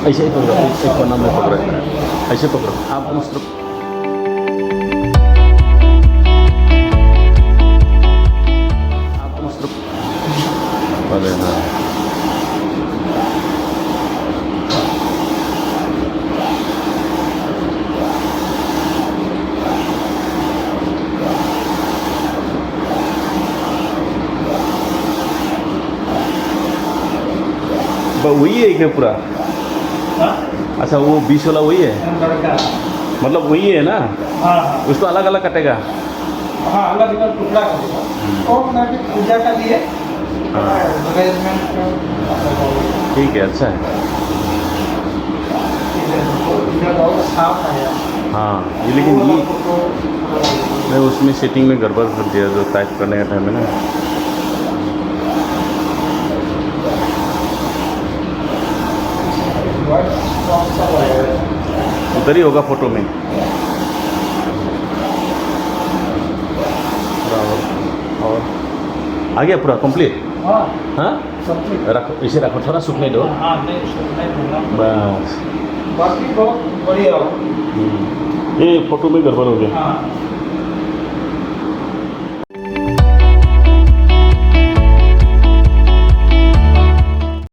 ऐसे ही पकड़ो, एक कोना में पकड़ो, ऐसे पकड़ो आप उस तरफ। आप उस तरफ अरे हाँ वही है क्या पूरा? अच्छा वो बीच वाला वही है, मतलब वही है ना? हाँ उसको अलग अलग कटेगा? हाँ, अलग अलग टुकड़ा करेगा और मैं भी पूजा का लिए हाँ अरेंजमेंट ठीक है, अच्छा है। बहुत साफ है यार। हाँ ये लेकिन ये मैं उसमें सेटिंग में गड़बड़ कर दिया जो टाइप करने का टाइम है ना। उधर ही होगा फोटो में। और आ गया पूरा कंप्लीट? हाँ हाँ सब ठीक। रखो, इसे रखो, थोड़ा सूखने दो हाँ नहीं सूखने दूंगा। बस। बाकी बहुत बढ़िया हो। ये फोटो में गड़बड़ हो गया। हाँ